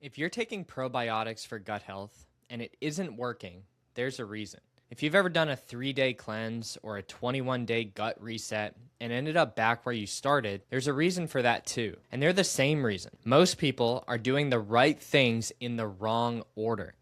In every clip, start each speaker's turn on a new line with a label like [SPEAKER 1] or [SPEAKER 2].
[SPEAKER 1] If you're taking probiotics for gut health and it isn't working, there's a reason. If you've ever done a 3-day cleanse or a 21-day gut reset and ended up back where you started, there's a reason for that too. And they're the same reason. Most people are doing the right things in the wrong order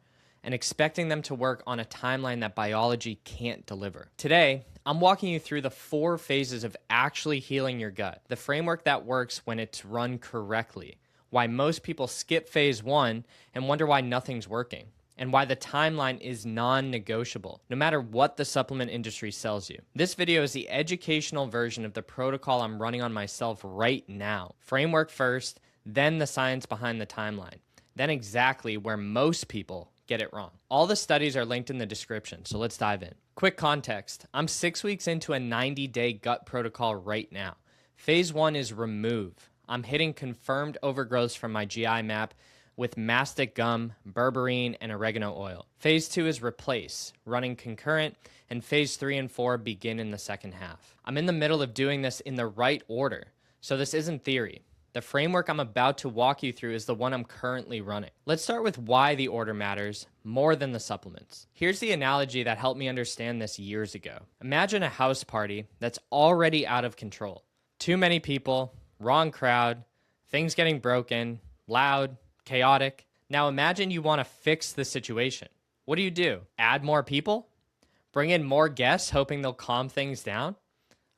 [SPEAKER 1] and expecting them to work on a timeline that biology can't deliver. Today, I'm walking you through the 4 phases of actually healing your gut, the framework that works when it's run correctly, why most people skip phase 1 and wonder why nothing's working, and why the timeline is non-negotiable, no matter what the supplement industry sells you. This video is the educational version of the protocol I'm running on myself right now. Framework first, then the science behind the timeline, then exactly where most people get it wrong. All the studies are linked in the description, so let's dive in. Quick context, I'm 6 weeks into a 90-day gut protocol right now. Phase 1 is remove. I'm hitting confirmed overgrowths from my GI map with mastic gum, berberine, and oregano oil. Phase 2 is replace, running concurrent, and phase 3 and 4 begin in the second half. I'm in the middle of doing this in the right order, so this isn't theory. The framework I'm about to walk you through is the one I'm currently running. Let's start with why the order matters more than the supplements. Here's the analogy that helped me understand this years ago. Imagine a house party that's already out of control. Too many people, wrong crowd, things getting broken, loud, chaotic. Now imagine you want to fix the situation. What do? Add more people? Bring in more guests hoping they'll calm things down?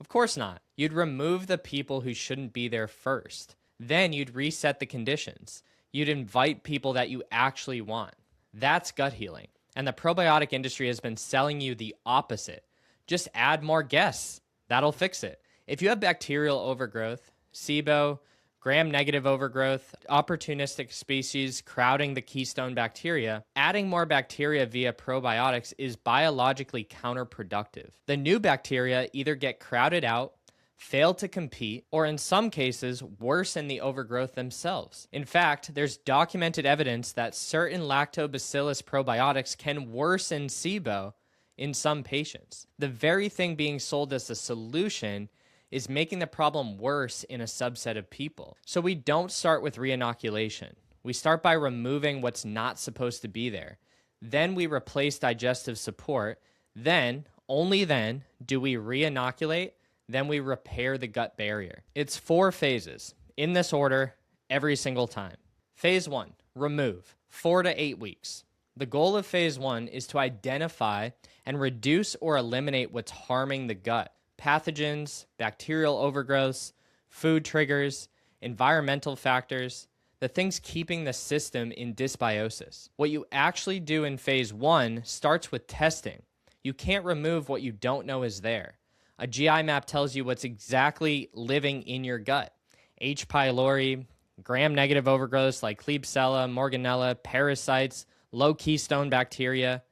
[SPEAKER 1] Of course not. You'd remove the people who shouldn't be there first. Then you'd reset the conditions. You'd invite people that you actually want. That's gut healing. And the probiotic industry has been selling you the opposite. Just add more guests. That'll fix it. If you have bacterial overgrowth, SIBO, gram-negative overgrowth, opportunistic species crowding the keystone bacteria, adding more bacteria via probiotics is biologically counterproductive. The new bacteria either get crowded out, fail to compete, or in some cases, worsen the overgrowth themselves. In fact, there's documented evidence that certain lactobacillus probiotics can worsen SIBO in some patients. The very thing being sold as a solution is making the problem worse in a subset of people. So we don't start with reinoculation. We start by removing what's not supposed to be there. Then we replace digestive support. Then, only then, do we reinoculate. Then we repair the gut barrier. It's 4 phases, in this order, every single time. Phase 1, remove, 4 to 8 weeks. The goal of phase 1 is to identify and reduce or eliminate what's harming the gut. Pathogens, bacterial overgrowths, food triggers, environmental factors, the things keeping the system in dysbiosis. What you actually do in phase 1 starts with testing. You can't remove what you don't know is there. A GI map tells you what's exactly living in your gut. H. pylori, gram-negative overgrowths like Klebsiella, Morganella, parasites, low keystone bacteria.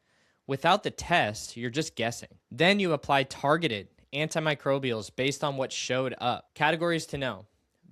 [SPEAKER 1] Without the test, you're just guessing. Then you apply targeted antimicrobials based on what showed up. Categories to know: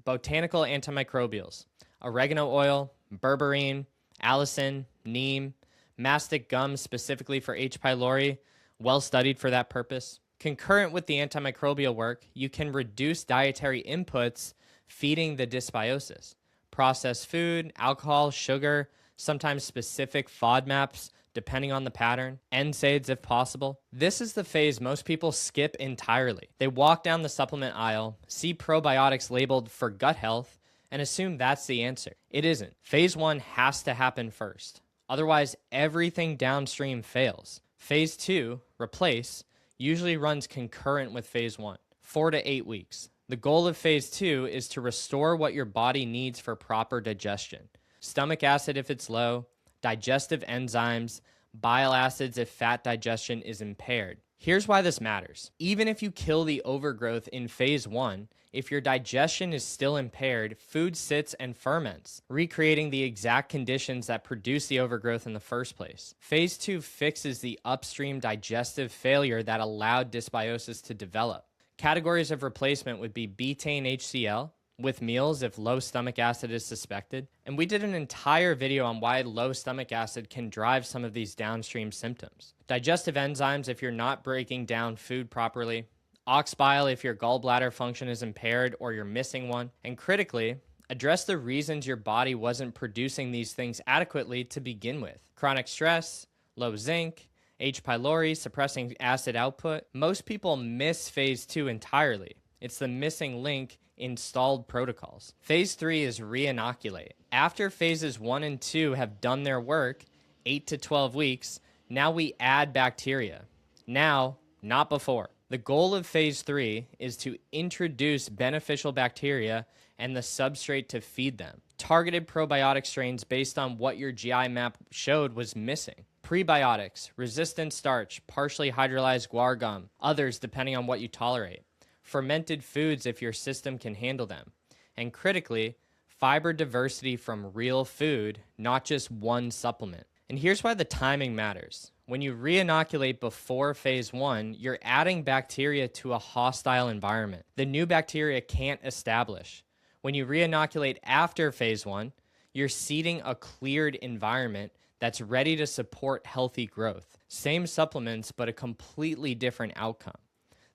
[SPEAKER 1] botanical antimicrobials, oregano oil, berberine, allicin, neem, mastic gum specifically for H. pylori, well studied for that purpose. Concurrent with the antimicrobial work, you can reduce dietary inputs feeding the dysbiosis. Processed food, alcohol, sugar, sometimes specific FODMAPs, depending on the pattern, NSAIDs if possible. This is the phase most people skip entirely. They walk down the supplement aisle, see probiotics labeled for gut health, and assume that's the answer. It isn't. Phase 1 has to happen first. Otherwise, everything downstream fails. Phase 2, replace, usually runs concurrent with phase 1, 4 to 8 weeks. The goal of phase 2 is to restore what your body needs for proper digestion. Stomach acid if it's low, digestive enzymes, bile acids if fat digestion is impaired. Here's why this matters. Even if you kill the overgrowth in phase 1, if your digestion is still impaired, food sits and ferments, recreating the exact conditions that produce the overgrowth in the first place. Phase 2 fixes the upstream digestive failure that allowed dysbiosis to develop. Categories of replacement would be betaine HCl, with meals if low stomach acid is suspected. And we did an entire video on why low stomach acid can drive some of these downstream symptoms. Digestive enzymes if you're not breaking down food properly. Ox bile if your gallbladder function is impaired or you're missing one. And critically, Address the reasons your body wasn't producing these things adequately to begin with. Chronic stress, low zinc, H. pylori suppressing acid output. Most people miss phase 2 entirely. It's the missing link in stalled protocols. Phase 3 is reinoculate. After phases 1 and 2 have done their work, 8 to 12 weeks, now we add bacteria. Now, not before. The goal of phase 3 is to introduce beneficial bacteria and the substrate to feed them. Targeted probiotic strains based on what your GI map showed was missing. Prebiotics, resistant starch, partially hydrolyzed guar gum, others depending on what you tolerate. Fermented foods if your system can handle them. And critically, fiber diversity from real food, not just one supplement. And here's why the timing matters. When you reinoculate before phase 1, you're adding bacteria to a hostile environment. The new bacteria can't establish. When you reinoculate after phase 1, you're seeding a cleared environment that's ready to support healthy growth. Same supplements, but a completely different outcome.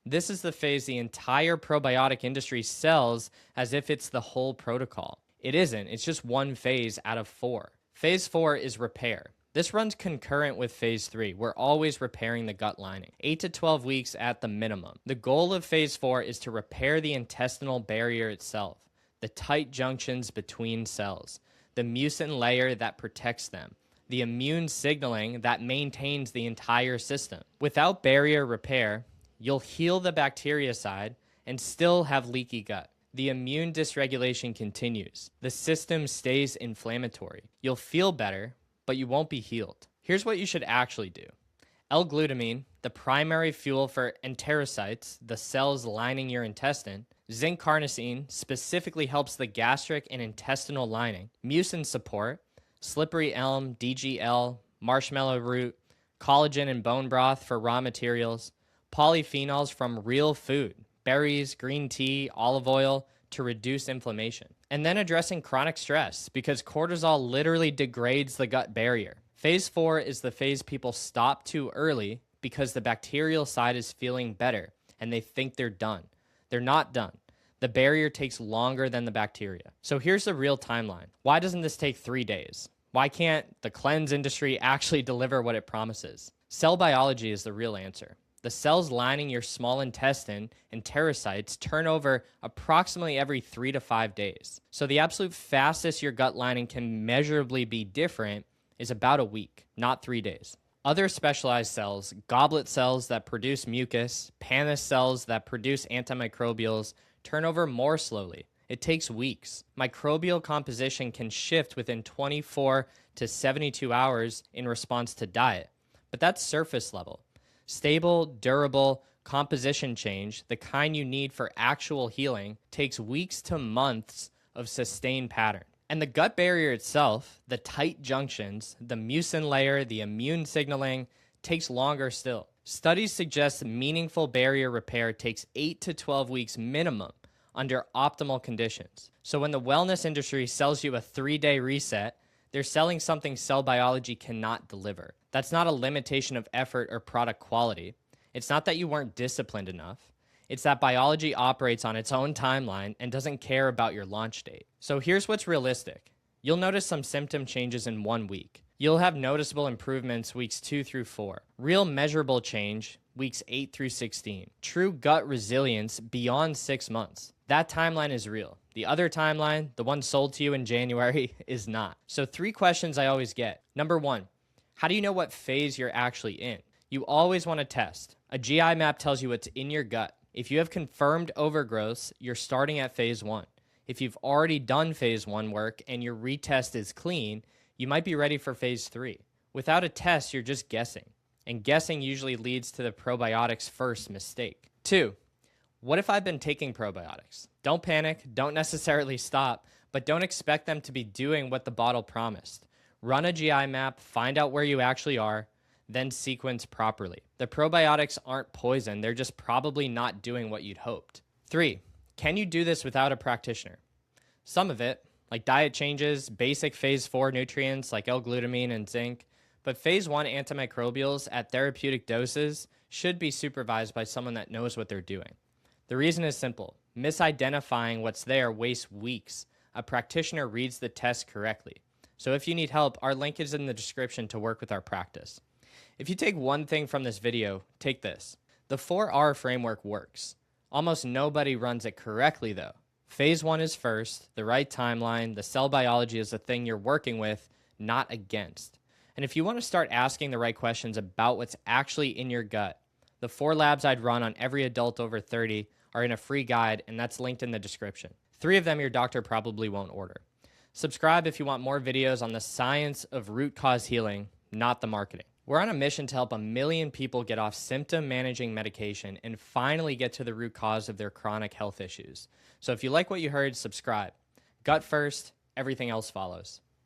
[SPEAKER 1] This is the phase the entire probiotic industry sells as if it's the whole protocol. It isn't, it's just one phase out of 4. Phase 4 is repair. This runs concurrent with phase 3. We're always repairing the gut lining, 8 to 12 weeks at the minimum. The goal of phase 4 is to repair the intestinal barrier itself, the tight junctions between cells, the mucin layer that protects them, the immune signaling that maintains the entire system. Without barrier repair, you'll heal the bacteria side and still have leaky gut. The immune dysregulation continues. The system stays inflammatory. You'll feel better, but you won't be healed. Here's what you should actually do. L-glutamine, the primary fuel for enterocytes, the cells lining your intestine. Zinc carnosine specifically helps the gastric and intestinal lining. Mucin support, slippery elm, DGL, marshmallow root, collagen and bone broth for raw materials, polyphenols from real food, berries, green tea, olive oil to reduce inflammation. And then addressing chronic stress because cortisol literally degrades the gut barrier. Phase 4 is the phase people stop too early because the bacterial side is feeling better and they think they're done. They're not done. The barrier takes longer than the bacteria. So here's the real timeline. Why doesn't this take 3 days? Why can't the cleanse industry actually deliver what it promises? Cell biology is the real answer. The cells lining your small intestine, enterocytes, turn over approximately every 3 to 5 days. So the absolute fastest your gut lining can measurably be different is about a week, not 3 days. Other specialized cells, goblet cells that produce mucus, Paneth cells that produce antimicrobials, turn over more slowly. It takes weeks. Microbial composition can shift within 24 to 72 hours in response to diet, but that's surface level. Stable, durable composition change, the kind you need for actual healing, takes weeks to months of sustained pattern. And the gut barrier itself, the tight junctions, the mucin layer, the immune signaling, takes longer still. Studies suggest meaningful barrier repair takes 8 to 12 weeks minimum under optimal conditions. So when the wellness industry sells you a 3-day reset, they're selling something cell biology cannot deliver. That's not a limitation of effort or product quality. It's not that you weren't disciplined enough. It's that biology operates on its own timeline and doesn't care about your launch date. So here's what's realistic. You'll notice some symptom changes in 1 week. You'll have noticeable improvements weeks 2 through 4. Real measurable change weeks 8 through 16. True gut resilience beyond 6 months. That timeline is real. The other timeline, the one sold to you in January, is not. So 3 questions I always get. Number 1, how do you know what phase you're actually in? You always want to test. A GI map tells you what's in your gut. If you have confirmed overgrowths, you're starting at phase 1. If you've already done phase 1 work and your retest is clean, you might be ready for phase 3. Without a test, you're just guessing. And guessing usually leads to the probiotics first mistake. 2, what if I've been taking probiotics? Don't panic, don't necessarily stop, but don't expect them to be doing what the bottle promised. Run a GI map, find out where you actually are, then sequence properly. The probiotics aren't poison, they're just probably not doing what you'd hoped. 3, can you do this without a practitioner? Some of it, like diet changes, basic phase 4 nutrients like L-glutamine and zinc, but phase 1 antimicrobials at therapeutic doses should be supervised by someone that knows what they're doing. The reason is simple. Misidentifying what's there wastes weeks a practitioner reads the test correctly. So if you need help, our link is in the description to work with our practice. If you take one thing from this video, take this. The 4R framework works. Almost nobody runs it correctly though. Phase 1 is first, the right timeline, the cell biology is the thing you're working with, not against. And if you want to start asking the right questions about what's actually in your gut, the 4 labs I'd run on every adult over 30 are in a free guide, and that's linked in the description. 3 of them your doctor probably won't order. Subscribe if you want more videos on the science of root cause healing, not the marketing. We're on a mission to help 1 million people get off symptom managing medication and finally get to the root cause of their chronic health issues. So if you like what you heard, subscribe. Gut first, everything else follows.